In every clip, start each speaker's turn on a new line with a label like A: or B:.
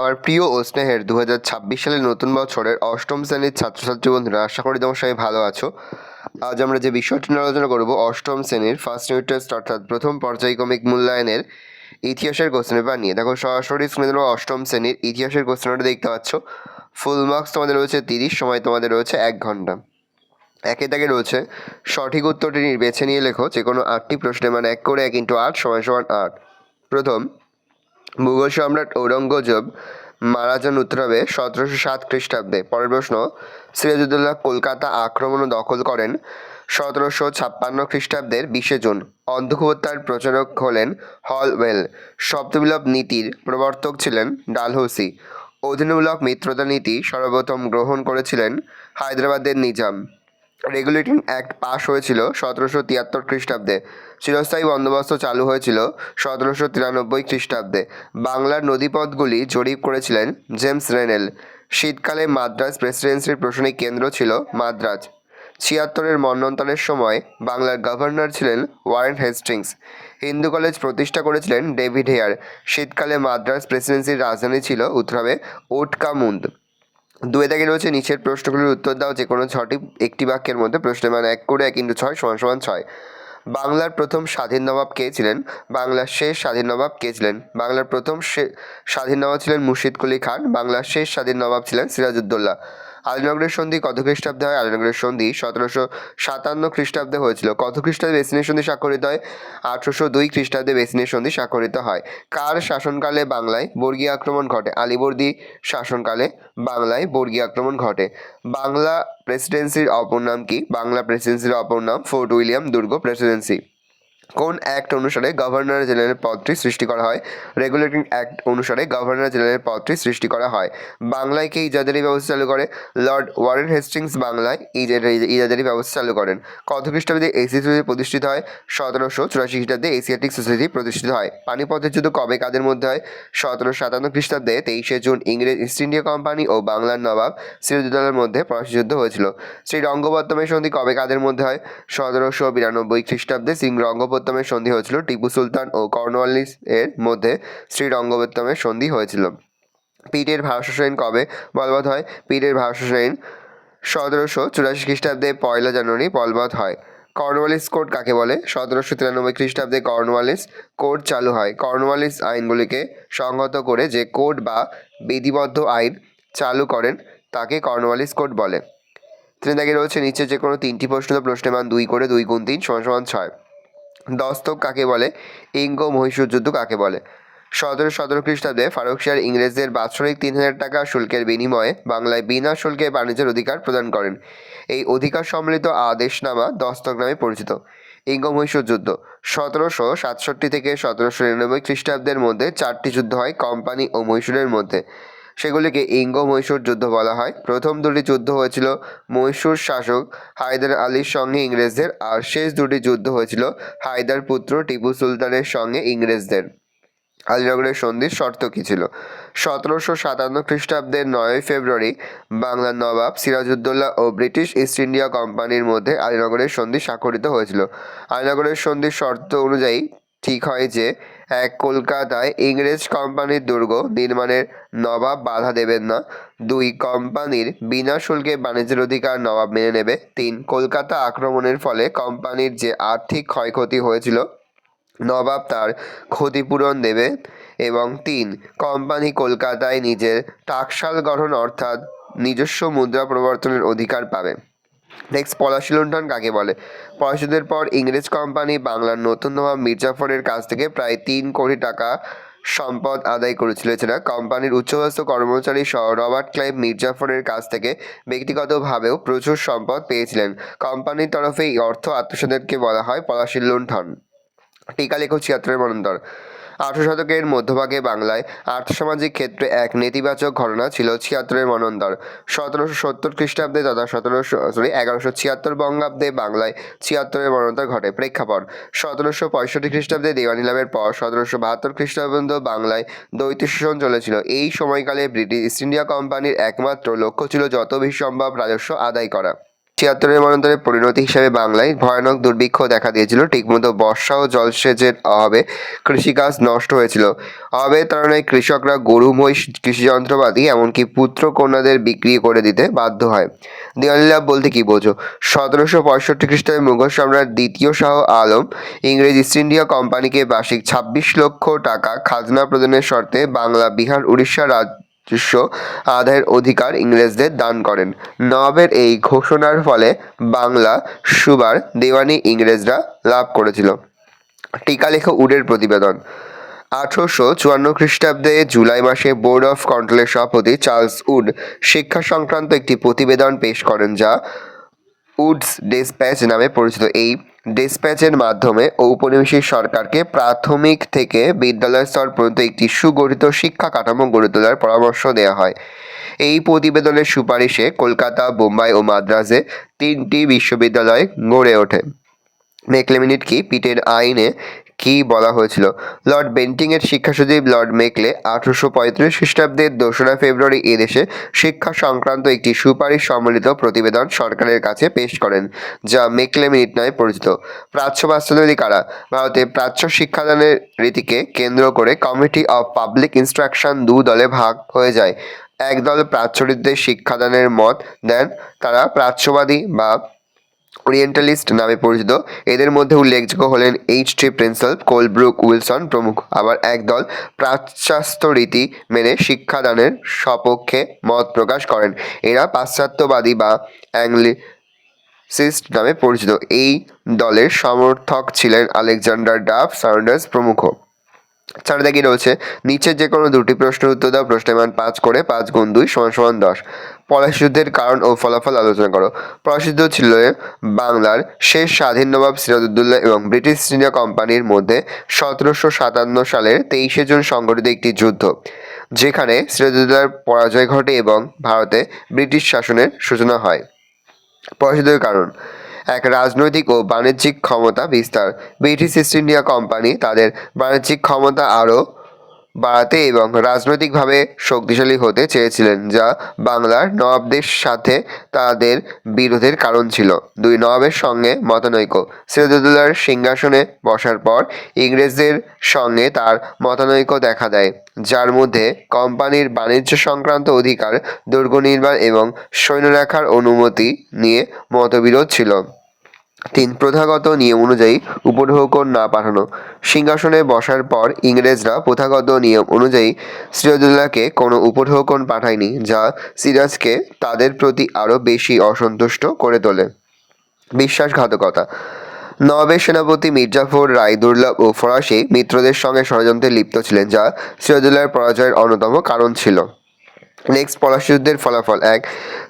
A: আমার প্রিয় ও স্নেহের 2026 সালের নতুন বছরের অষ্টম শ্রেণীর ছাত্রছাত্রী বন্ধুরা, আশা করি তোমার সবাই ভালো আছো। আজ আমরা যে বিষয়টি নিয়ে আলোচনা করব অষ্টম শ্রেণীর ফার্স্ট ইউনিট টেস্ট অর্থাৎ প্রথম পর্যায়ক্রমিক মূল্যায়নের ইতিহাসের কোশ্চেন পেপার নিয়ে। দেখো সরাসরি স্ক্রিনে তোমরা অষ্টম শ্রেণীর ইতিহাসের কোশ্চেনটা দেখতে পাচ্ছ। ফুল মার্কস তোমাদের রয়েছে 30, সময় তোমাদের রয়েছে 1 ঘন্টা। একে দাগে রয়েছে সঠিক উত্তরটি বেছে নিয়ে লেখো যে কোনো 8টি প্রশ্নের, মানে 1 করে 1 × 8 = 8। প্রথম, মুঘল সম্রাট ঔরঙ্গজেব মারা যান উত্তর হবে 1707 খ্রিস্টাব্দে। পরের প্রশ্ন, সিরাজউদ্দৌলা কলকাতা আক্রমণ ও দখল করেন 1756 খ্রিস্টাব্দের 20 জুন। অন্ধকূপোত্তার প্রচারক হলেন হলওয়েল। শব্দবিপ্লব নীতির প্রবর্তক ছিলেন ডালহৌসি। অধীনমূলক মিত্রতা নীতি সর্বপ্রথম গ্রহণ করেছিলেন হায়দ্রাবাদের নিজাম। রেগুলেটিং অ্যাক্ট পাশ হয়েছিল 1773 খ্রিস্টাব্দে। চিরস্থায়ী বন্দোবস্ত চালু হয়েছিল 1793 খ্রিস্টাব্দে। বাংলার নদীপথগুলি জরিপ করেছিলেন জেমস রেনেল। শীতকালে মাদ্রাজ প্রেসিডেন্সির প্রশাসনিক কেন্দ্র ছিল মাদ্রাজ। 76-এর মন্বন্তরের সময় বাংলার গভর্নর ছিলেন ওয়ারেন হেস্টিংস। হিন্দু কলেজ প্রতিষ্ঠা করেছিলেন ডেভিড হেয়ার। শীতকালে মাদ্রাজ প্রেসিডেন্সির রাজধানী ছিল উত্তর হবে ওটকামুন্দ। 2 দাগে রয়েছে নিচের প্রশ্নগুলির উত্তর দাও যে কোনো 6টি একটি বাক্যের মধ্যে। প্রশ্নের মান 1 করে 1 × 6 = 6। বাংলার প্রথম স্বাধীন নবাব কে ছিলেন? বাংলার শেষ স্বাধীন নবাব কে ছিলেন? বাংলার প্রথম স্বাধীন নবাব ছিলেন মুর্শিদ কুলি খান। বাংলার শেষ স্বাধীন নবাব ছিলেন সিরাজউদ্দৌলা। আলীনগরের সন্ধি কত খ্রিস্টাব্দে হয়? আলীনগরের সন্ধি 1757 খ্রিস্টাব্দে হয়েছিল। কত খ্রিস্টাব্দে বেসিনের সন্ধি স্বাক্ষরিত হয়? 1802 খ্রিস্টাব্দে বেসিনের সন্ধি স্বাক্ষরিত হয়। কার শাসনকালে বাংলায় বর্গী আক্রমণ ঘটে? আলীবর্দী শাসনকালে বাংলায় বর্গী আক্রমণ ঘটে। বাংলা প্রেসিডেন্সির অপর নাম কি? বাংলা প্রেসিডেন্সির অপর নাম ফোর্ট উইলিয়াম দুর্গ প্রেসিডেন্সি। কোন অ্যাক্ট অনুসারে গভর্নর জেনারেলের পদটি সৃষ্টি করা হয়? রেগুলেটিং অ্যাক্ট অনুসারে গভর্নর জেনারেলের পদটি সৃষ্টি করা হয়। বাংলায় কে ইজারাদারি ব্যবস্থা চালু করে? লর্ড ওয়ারেন হেস্টিংস বাংলায় ইজারাদারি ব্যবস্থা চালু করেন। কত খ্রিস্টাব্দে এশিয়াটিক সোসাইটি প্রতিষ্ঠিত হয়? 1784 খ্রিস্টাব্দে এশিয়াটিক সোসাইটি প্রতিষ্ঠিত হয়। পানিপথের যুদ্ধ কবে কাদের মধ্যে হয়? 1757 খ্রিস্টাব্দে 23 জুন ইংরেজ ইস্ট ইন্ডিয়া কোম্পানি ও বাংলার নবাব সিরাজউদ্দৌলার মধ্যে পলাশী যুদ্ধ হয়েছিল। শ্রীরঙ্গপত্তমের সন্ধি কবে কাদের মধ্যে হয়? 1792 খ্রিস্টাব্দে শ্রীরঙ্গপত্তমের সন্ধি হয়েছিল টিপু সুলতান ও কর্নওয়ালিস এর মধ্যে। শ্রীরঙ্গপত্তমের সন্ধি হয়েছিল। পিটের ভারসাস্য আইন কবে বলবৎ হয়? পিটের ভারসাস্য আইন 1784 খ্রিস্টাব্দে 1 জানুয়ারি বলবৎ হয়। কর্নওয়ালিস কোড কাকে বলে? 1793 খ্রিস্টাব্দে কর্নওয়ালিস কোড চালু হয়। কর্নওয়ালিস আইনগুলিকে সংহত করে যে কোড বা বিধিবদ্ধ আইন চালু করেন তাকে কর্নওয়ালিস কোড বলে। 3 দাগে রয়েছে নিচে যে কোনো 3টি প্রশ্ন, প্রশ্নের মান 2 করে 2 × 3 = 6। দস্তক কাকে বলে? ইঙ্গ মহীশূর যুদ্ধ কাকে বলে? 1717 খ্রিস্টাব্দে ফারুক শাহ ইংরেজদের বাৎসরিক 3000 টাকা শুল্কের বিনিময়ে বাংলায় বিনা শুল্কে বাণিজ্যের অধিকার প্রদান করেন। এই অধিকার সম্মিলিত আদেশনামা দস্তক নামে পরিচিত। ইঙ্গ মহীশূর যুদ্ধ 1767 থেকে 1799 খ্রিস্টাব্দের মধ্যে 4টি যুদ্ধ হয় কোম্পানি ও মহীশূরের মধ্যে। সেগুলিকে ইঙ্গ মহীশূর যুদ্ধ বলা হয়। প্রথম 2টি যুদ্ধ হয়েছিল মহীশূর শাসক হায়দার আলীর সঙ্গে ইংরেজদের, আর শেষ 2টি যুদ্ধ হয়েছিল হায়দার পুত্র টিপু সুলতানের সঙ্গে ইংরেজদের। আলীনগরের সন্ধির শর্ত কী ছিল? 1757 খ্রিস্টাব্দের 9 ফেব্রুয়ারি বাংলার নবাব সিরাজউদ্দৌলা ও ব্রিটিশ ইস্ট ইন্ডিয়া কোম্পানির মধ্যে আলীনগরের সন্ধি স্বাক্ষরিত হয়েছিল। আলীনগরের সন্ধির শর্ত অনুযায়ী ঠিক হয় যে 1 কলকাতায় ইংরেজ কোম্পানির দুর্গ নির্মাণের নবাব বাধা দেবেন না। 2 কোম্পানির বিনা শুল্কে বাণিজ্যের অধিকার নবাব মেনে নেবে। 3 কলকাতা আক্রমণের ফলে কোম্পানির যে আর্থিক ক্ষয়ক্ষতি হয়েছিল নবাব তার ক্ষতিপূরণ দেবে। এবং 3 কোম্পানি কলকাতায় নিজের টাকশাল গঠন অর্থাৎ নিজস্ব মুদ্রা প্রবর্তনের অধিকার পাবে। নেক্সট, পলাশী লুণ্ঠন কাকে বলে? পলাশী যুদ্ধের পর ইংরেজ কোম্পানি বাংলার নতুন নবাব মির্জাফরের কাছ থেকে প্রায় 3 কোটি টাকা সম্পদ আদায় করেছিল। এছাড়া কোম্পানির উচ্চপদস্থ কর্মচারী সহ রবার্ট ক্লাইভ মির্জাফরের কাছ থেকে ব্যক্তিগতভাবেও প্রচুর সম্পদ পেয়েছিলেন। কোম্পানির তরফে এই অর্থ আত্মসাৎকে বলা হয় পলাশী লুণ্ঠন। টিকা লেখো 76-এর মন্বন্তর। 18 শতকের মধ্যভাগে বাংলায় আর্থসামাজিক ক্ষেত্রে এক নেতিবাচক ঘটনা ছিল 76-এর মন্বন্তর। 1770 খ্রিস্টাব্দে তথা 1176 বঙ্গাব্দে বাংলায় 76-এর মন্বন্তর ঘটে। প্রেক্ষাপট: 1765 খ্রিস্টাব্দে দেওয়ানি লাভের পর 1772 খ্রিস্টাব্দ পর্যন্ত বাংলায় দ্বৈত শাসন চলেছিল। এই সময়কালে ব্রিটিশ ইস্ট ইন্ডিয়া কোম্পানির একমাত্র লক্ষ্য ছিল যত বেশি সম্ভব রাজস্ব আদায় করা। ছিয়াত্তরের মন্বন্তরে পরিণতি হিসেবে বাংলায় ভয়ানক দুর্ভিক্ষ দেখা দিয়েছিল। ঠিকমতো বর্ষা ও জলসেচের অভাবে কৃষিকাজ নষ্ট হয়েছিল। অভাবের তাড়নায় কৃষকরা গরু মহিষ কৃষি যন্ত্রপাতি এমনকি পুত্র কন্যাদের বিক্রি করে দিতে বাধ্য হয়। দেওয়ানি বলতে কি বোঝো? 1765 খ্রিস্টাব্দে মুঘল সম্রাট দ্বিতীয় শাহ আলম ইংরেজ ইস্ট ইন্ডিয়া কোম্পানিকে বার্ষিক 26 লক্ষ টাকা খাজনা প্রদানের শর্তে বাংলা, বিহার, উড়িষ্যা রাজস্ব আদায়ের অধিকার ইংরেজদের দান করেন। নবাবের এই ঘোষণার ফলে বাংলা সুবার দেওয়ানি ইংরেজরা লাভ করেছিল। টিকালেখ উডের প্রতিবেদন। 1854 খ্রিস্টাব্দে জুলাই মাসে বোর্ড অফ কন্ট্রোলের সভাপতি চার্লস উড শিক্ষা সংক্রান্ত একটি প্রতিবেদন পেশ করেন, যা উডস ডেসপ্যাচ নামে পরিচিত। এই ডেসপ্যাচের মাধ্যমে ঔপনিবেশিক সরকারকে প্রাথমিক থেকে বিদ্যালয় স্তর পর্যন্ত একটি সুগঠিত শিক্ষা কাঠামো গড়ে তোলার পরামর্শ দেওয়া হয়। এই প্রতিবেদনের সুপারিশে কলকাতা, বোম্বাই ও মাদ্রাজে 3টি বিশ্ববিদ্যালয় গড়ে ওঠে। মেকলে মিনিট কি? পিটের আইনে কি বলা হয়েছিল? লর্ড বেন্টিংয়ের শিক্ষা সচিব লর্ড মেকলে 1835 খ্রিস্টাব্দের 2রা ফেব্রুয়ারি এদেশে শিক্ষা সংক্রান্ত একটি সুপারিশ সম্বলিত প্রতিবেদন সরকারের কাছে পেশ করেন, যা মেকলে মিনিট নামে পরিচিত। প্রাচ্য বাস্তববাদী কারা? ভারতে প্রাচ্য শিক্ষাদানের রীতিকে কেন্দ্র করে কমিটি অফ পাবলিক ইনস্ট্রাকশন দলে ভাগ হয়ে যায়। একদল প্রাচ্যবিদদের শিক্ষাদানের মত দেন, তারা প্রাচ্যবাদী বা ওরিয়েন্টালিস্ট নামে পরিচিত। এদের মধ্যে উল্লেখযোগ্য হলেন H.T. প্রিন্সেপ, কোলব্রুক, উইলসন প্রমুখ। আবার একদল পাশ্চাত্য রীতি মেনে শিক্ষাদানের সপক্ষে মত প্রকাশ করেন। এরা পাশ্চাত্যবাদী বা অ্যাংলিসিস্ট নামে পরিচিত। এই দলের সমর্থক ছিলেন আলেকজান্ডার ডাফ, সান্ডার্স প্রমুখ। চারটা কি রয়েছে? নিচের যে কোনো দুটি প্রশ্নের উত্তর দাও। প্রশ্নের মান 5 করে 5 গুণ 2 = 10। পলাশী যুদ্ধের কারণ ও ফলাফল আলোচনা করো। পলাশী যুদ্ধ ছিল বাংলার শেষ স্বাধীন নবাব সিরাজউদ্দৌলা এবং ব্রিটিশ ইস্ট ইন্ডিয়া কোম্পানির মধ্যে 1757 সালের 23শে জুন সংঘটিত একটি যুদ্ধ, যেখানে সিরাজউদ্দৌলার পরাজয় ঘটে এবং ভারতে ব্রিটিশ শাসনের সূচনা হয়। পলাশী যুদ্ধের কারণ: এক, রাজনৈতিক ও বাণিজ্যিক ক্ষমতা বিস্তার। ব্রিটিশ ইস্ট ইন্ডিয়া কোম্পানি তাদের বাণিজ্যিক ক্ষমতা আরও বাড়াতে এবং রাজনৈতিকভাবে শক্তিশালী হতে চেয়েছিলেন, যা বাংলার নবাবদের সাথে তাদের বিরোধের কারণ ছিল। 2, নবাবের সঙ্গে মতানৈক্য। সিরাজউদ্দৌলার সিংহাসনে বসার পর ইংরেজদের সঙ্গে তার মতানৈক্য দেখা দেয়, যার মধ্যে কোম্পানির বাণিজ্য সংক্রান্ত অধিকার, দুর্গ নির্মাণ এবং সৈন্য রাখার অনুমতি নিয়ে মতবিরোধ ছিল। 3, প্রথাগত নিয়ম অনুযায়ী উপঢৌকন না পাঠানো। সিংহাসনে বসার পর ইংরেজরা প্রথাগত নিয়ম অনুযায়ী সিরাজউদ্দৌলাকে কোনো উপঢৌকন পাঠায়নি, যা সিরাজকে তাদের প্রতি আরও বেশি অসন্তুষ্ট করে তোলে। বিশ্বাসঘাতকতা। নবাবের সেনাপতি মির্জাফর রায় দুর্লভ ও ফরাসি মিত্রদের সঙ্গে ষড়যন্ত্রে লিপ্ত ছিলেন, যা সিরাজউদ্দৌলার পরাজয়ের অন্যতম কারণ ছিল। নেক্সট, পলাশী যুদ্ধের ফলাফল। 1,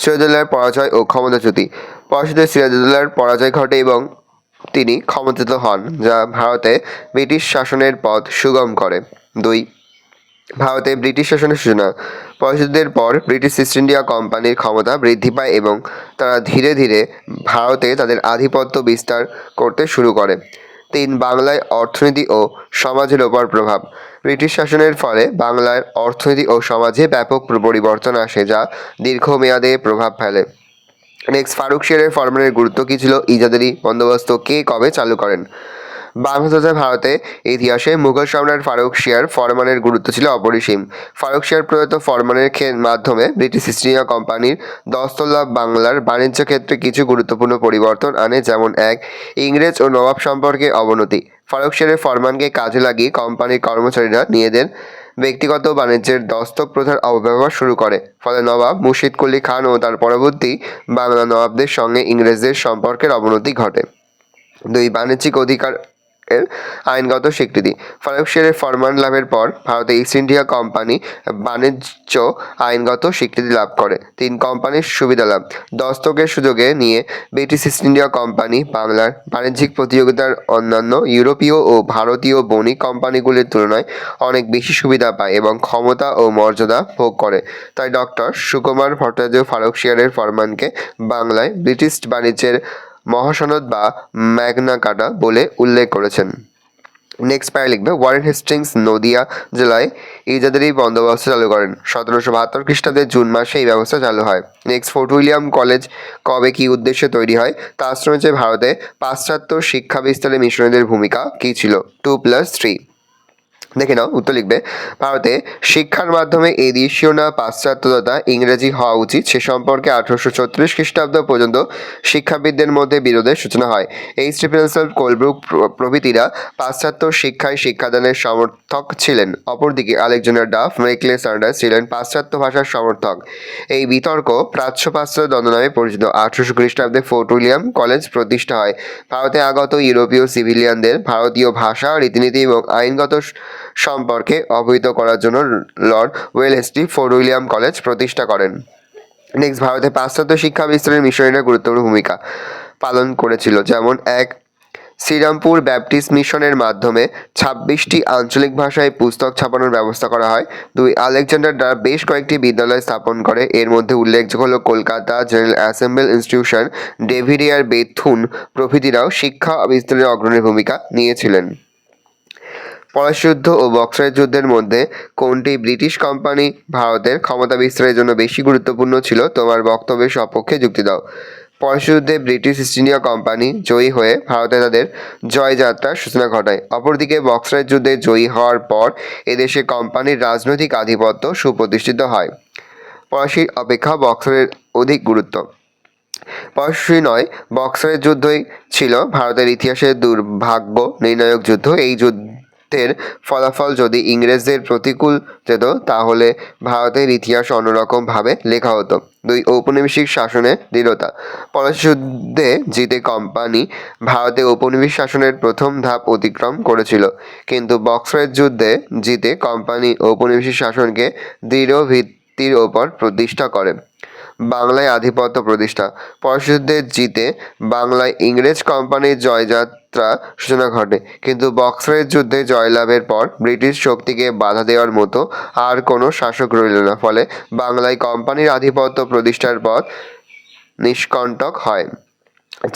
A: সিরাজউদ্দৌলার পরাজয় ও ক্ষমতাচ্যুতি। পলাশী যুদ্ধে সিরাজউদ্দৌলার পরাজয় ঘটে এবং তিনি ক্ষমতাচ্যুত হন, যা ভারতে ব্রিটিশ শাসনের পথ সুগম করে। 2, ভারতে ব্রিটিশ শাসনের সূচনা। পলাশী যুদ্ধের পর ব্রিটিশ ইস্ট ইন্ডিয়া কোম্পানির ক্ষমতা বৃদ্ধি পায় এবং তারা ধীরে ধীরে ভারতে তাদের আধিপত্য বিস্তার করতে শুরু করে। 3, বাংলায় অর্থনীতি ও সমাজের ওপর প্রভাব। ব্রিটিশ শাসনের ফলে বাংলার অর্থনীতি ও সমাজে ব্যাপক পরিবর্তন আসে, যা দীর্ঘমেয়াদে প্রভাব ফেলে। নেক্সট, ফারুক শিয়ারের ফরমানের গুরুত্ব কী ছিল? ইজাদের বন্দোবস্ত কে কবে চালু করেন? বাংলা তথা ভারতে ইতিহাসে মুঘল সম্রাট ফারুক শিয়ার ফরমানের গুরুত্ব ছিল অপরিসীম। ফারুক শিয়ার প্রদত্ত ফরমানের মাধ্যমে ব্রিটিশ ইস্ট ইন্ডিয়া কোম্পানির দস্তলাভ বাংলার বাণিজ্য ক্ষেত্রে কিছু গুরুত্বপূর্ণ পরিবর্তন আনে, যেমন: 1, ইংরেজ ও নবাব সম্পর্কে অবনতি। ফারুক শিয়ারের ফরমানকে কাজে লাগিয়ে কোম্পানির কর্মচারীরা নিজেদের ব্যক্তিগত বাণিজ্যের দস্তক প্রথার অপব্যবহার শুরু করে, ফলে নবাব মুর্শিদ কুলি খান ও তার পরবর্তী বাংলা নবাবদের সঙ্গে ইংরেজদের সম্পর্কের অবনতি ঘটে। 2, বাণিজ্যিক অধিকার এর আইনগত স্বীকৃতি। ফারুক শিয়ারের ফরমান লাভের পর ভারতে ইস্ট ইন্ডিয়া কোম্পানি বাণিজ্য আইনগত স্বীকৃতি লাভ করে। 3, কোম্পানির সুবিধা লাভ। দস্তকের সুযোগে নিয়ে ব্রিটিশ ইস্ট ইন্ডিয়া কোম্পানি বাংলার বাণিজ্যিক প্রতিযোগিতার অন্যান্য ইউরোপীয় ও ভারতীয় বণিক কোম্পানিগুলির তুলনায় অনেক বেশি সুবিধা পায় এবং ক্ষমতা ও মর্যাদা ভোগ করে। তাই ডক্টর সুকুমার ভট্টাচার্য ফারুক শিয়ারের ফরমানকে বাংলায় ব্রিটিশ বাণিজ্যের মহাসনদ বা ম্যাগনা কার্টা বলে উল্লেখ করেছেন। নেক্সট প্যারা লিখবে ওয়ারেন হেস্টিংস নদিয়া জেলায় ইজাদের এই বন্দোবস্ত চালু করেন। 1772 খ্রিস্টাব্দে জুন মাসে এই ব্যবস্থা চালু হয়। নেক্সট ফোর্ট উইলিয়াম কলেজ কবে কী উদ্দেশ্যে তৈরি হয়? তা হচ্ছে ভারতে পাশ্চাত্য শিক্ষা বিস্তারে মিশনারিদের ভূমিকা কী ছিল? 2+3। দেখে নাও উত্তর লিখবে ভারতে শিক্ষার মাধ্যমে এদেশীয় না পাশ্চাত্য তথা ইংরেজি হওয়া উচিত সে সম্পর্কে 1836 খ্রিস্টাব্দ পর্যন্ত শিক্ষাবিদদের মধ্যে বিরোধের সূচনা হয়। স্টিফেনসন কোলব্রুক প্রভৃতিরা পাশ্চাত্য শিক্ষায় শিক্ষাদানের সমর্থক ছিলেন। অপরদিকে আলেকজান্ডার ডাফ মেকলে সান্ডার্স ছিলেন পাশ্চাত্য ভাষার সমর্থক। এই বিতর্ক প্রাচ্য পাশ্চাত্য দ্বন্দ্ব নামে পরিচিত। 1800 খ্রিস্টাব্দে ফোর্ট উইলিয়াম কলেজ প্রতিষ্ঠা হয়। ভারতে আগত ইউরোপীয় সিভিলিয়ানদের ভারতীয় ভাষা রীতিনীতি এবং আইনগত সম্পর্কে অবহিত করার জন্য Lord Wellesley fort William college প্রতিষ্ঠা করেন। নেক্সট ভারতে পাশ্চাত্য শিক্ষা বিস্তারের মিশনারিরা গুরুত্বপূর্ণ ভূমিকা পালন করেছিল, যেমন 1 শ্রীরামপুর ব্যাপটিস্ট মিশনের মাধ্যমে 26টি আঞ্চলিক ভাষায় পুস্তক ছাপানোর ব্যবস্থা করা হয়। 2 আলেকজান্ডার দ্বারা বেশ কয়েকটি বিদ্যালয় স্থাপন করে, এর মধ্যে উল্লেখযোগ্য হল কলকাতা জেনারেল অ্যাসেম্বলি ইনস্টিটিউশন, ডেভিডিয়ার বেথুন প্রভৃতিরাও শিক্ষা বিস্তারের অগ্রণী ভূমিকা নিয়েছিলেন। পলাশী যুদ্ধ ও বক্সারের যুদ্ধের মধ্যে কোনটি ব্রিটিশ কোম্পানি ভারতের ক্ষমতা বিস্তারের জন্য বেশি গুরুত্বপূর্ণ ছিল? তোমার বক্তব্যের সপক্ষে যুক্তি দাও। পলাশী যুদ্ধে ব্রিটিশ ইস্ট ইন্ডিয়া কোম্পানি জয়ী হয়ে ভারতে তাদের জয়যাত্রার সূচনা ঘটায়। অপরদিকে বক্সারের যুদ্ধে জয়ী হওয়ার পর এদেশে কোম্পানির রাজনৈতিক আধিপত্য সুপ্রতিষ্ঠিত হয়। পলাশীর অপেক্ষা বক্সারের অধিক গুরুত্ব। পলাশী নয়, বক্সারের যুদ্ধই ছিল ভারতের ইতিহাসের দুর্ভাগ্য নির্ণায়ক যুদ্ধ। এই যুদ্ধের ফলাফল যদি ইংরেজদের প্রতিকূল যেত তাহলে ভারতের ইতিহাস অন্যরকমভাবে লেখা হতো। 2 ঔপনিবেশিক শাসনের দৃঢ়তা। পলাশী যুদ্ধে জিতে কোম্পানি ভারতে ঔপনিবেশিক শাসনের প্রথম ধাপ অতিক্রম করেছিল, কিন্তু বক্সারের যুদ্ধে জিতে কোম্পানি ঔপনিবেশিক শাসনকে দৃঢ় ভিত্তির ওপর প্রতিষ্ঠা করে। বাংলায় আধিপত্য প্রতিষ্ঠা। পলাশী যুদ্ধে জিতে বাংলায় ইংরেজ কোম্পানির জয়যাত্রা সূচনা ঘটে, কিন্তু বক্সারের যুদ্ধে জয়লাভের পর ব্রিটিশ শক্তিকে বাধা দেওয়ার মতো আর কোনো শাসক রইল না, ফলে বাংলায় কোম্পানির আধিপত্য প্রতিষ্ঠার পথ নিষ্কণ্টক হয়।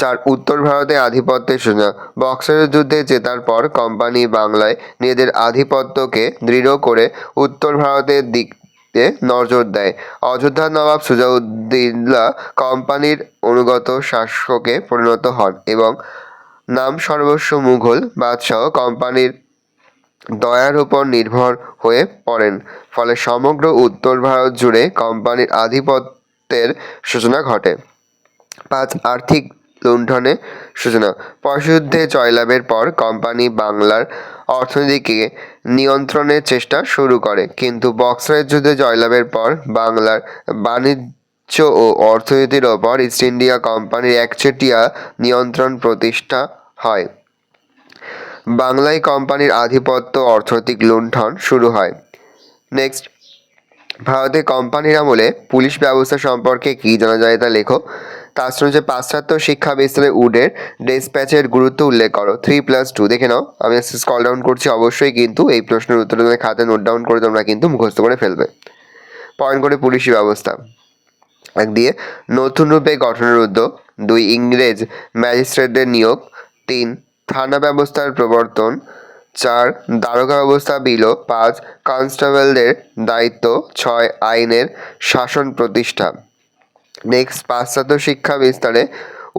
A: 4 উত্তর ভারতে আধিপত্যের সূচনা। বক্সারের যুদ্ধে জেতার পর কোম্পানি বাংলায় নিজেদের আধিপত্যকে দৃঢ় করে উত্তর ভারতের দিকে নজর দেয়। অযোধ্যার নবাব সুজাউদ্দৌলা কোম্পানির অনুগত শাসকে পরিণত হন এবং নাম সর্বস্ব মুঘল বাদশাহ কোম্পানির দয়ার উপর নির্ভর হয়ে পড়েন, ফলে সমগ্র উত্তর ভারত জুড়ে কোম্পানির আধিপত্যের সূচনা ঘটে। 5 আর্থিক লুণ্ঠনের সূচনা। পলাশী যুদ্ধে জয়লাভের পর কোম্পানি বাংলার অর্থনীতিকে নিয়ন্ত্রণের চেষ্টা শুরু করে, কিন্তু বক্সারের যুদ্ধে জয়লাভের পর বাংলার বাণিজ্য ও অর্থনীতির ওপর ইস্ট ইন্ডিয়া কোম্পানির একচেটিয়া নিয়ন্ত্রণ প্রতিষ্ঠা হয়। বাংলায় কোম্পানির আধিপত্য অর্থনৈতিক লুণ্ঠন শুরু হয়। নেক্সট ভারতে কোম্পানির আমলে পুলিশ ব্যবস্থা সম্পর্কে কী জানা যায় তা লেখো। তার হচ্ছে পাশ্চাত্য শিক্ষা বিস্তারে উডের ডেসপ্যাচের গুরুত্ব উল্লেখ করো। 3+2 দেখে নাও, আমি স্ক্রল ডাউন করছি, অবশ্যই কিন্তু এই প্রশ্নের উত্তর তোমাদের খাতে নোট ডাউন করে তোমরা কিন্তু মুখস্থ করে ফেলবে। পয়েন্ট করে পুলিশি ব্যবস্থা। 1 দিয়ে নতুন রূপে গঠনের উদ্যোগ। 2 ইংরেজ ম্যাজিস্ট্রেটদের নিয়োগ। 3 থানা ব্যবস্থার প্রবর্তন। 4 দারোগা ব্যবস্থা বিলোপ। 5 কনস্টেবলদের দায়িত্ব। 6 আইনের শাসন প্রতিষ্ঠা। নেক্সট পাশ্চাত্য শিক্ষা বিস্তারে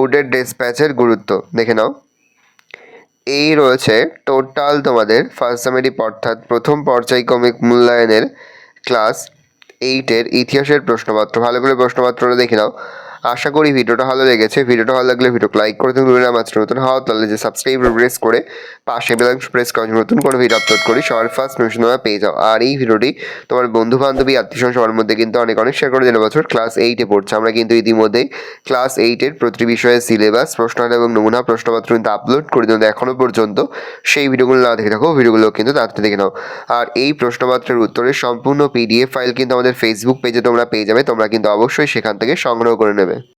A: উডের ডেসপ্যাচের গুরুত্ব দেখে নাও। এই রয়েছে টোটাল তোমাদের ফার্স্ট সামেটিভ অর্থাৎ প্রথম পর্যায়ক্রমিক মূল্যায়নের ক্লাস 8-এর ইতিহাসের প্রশ্নপত্র। ভালো করে প্রশ্নপত্রটা দেখে নাও। আশা করি ভিডিওটা ভালো লেগেছে। ভিডিওটা ভালো লাগলে ভিডিওকে লাইক করে তুমি ভুলবে না। আমার নতুন হওয়া তাহলে যে সাবস্ক্রাইব প্রেস করে পাশে বেল আইকন প্রেস করে নতুন কোনো ভিডিও আপলোড করি সবার ফার্স্ট নোটিফিকেশন তোমরা পেয়ে যাও। আর এই ভিডিওটি তোমার বন্ধু বান্ধবী আত্মীয়স্বজন সবার মধ্যে কিন্তু অনেক শেয়ার করে দিন। বছর ক্লাস 8-এ পড়ছে, আমরা কিন্তু ইতিমধ্যেই ক্লাস 8-এর প্রতিটি বিষয়ের সিলেবাস প্রশ্ন এবং নমুনা প্রশ্নপত্র কিন্তু আপলোড করে দিন এখনো পর্যন্ত। সেই ভিডিওগুলো না দেখে থাকো, ভিডিওগুলো কিন্তু তাড়াতাড়ি দেখে নাও। আর এই প্রশ্নপত্রের উত্তরের সম্পূর্ণ PDF ফাইল কিন্তু আমাদের ফেসবুক পেজে তোমরা পেয়ে যাবে, তোমরা কিন্তু অবশ্যই সেখান থেকে সংগ্রহ করে নেবে।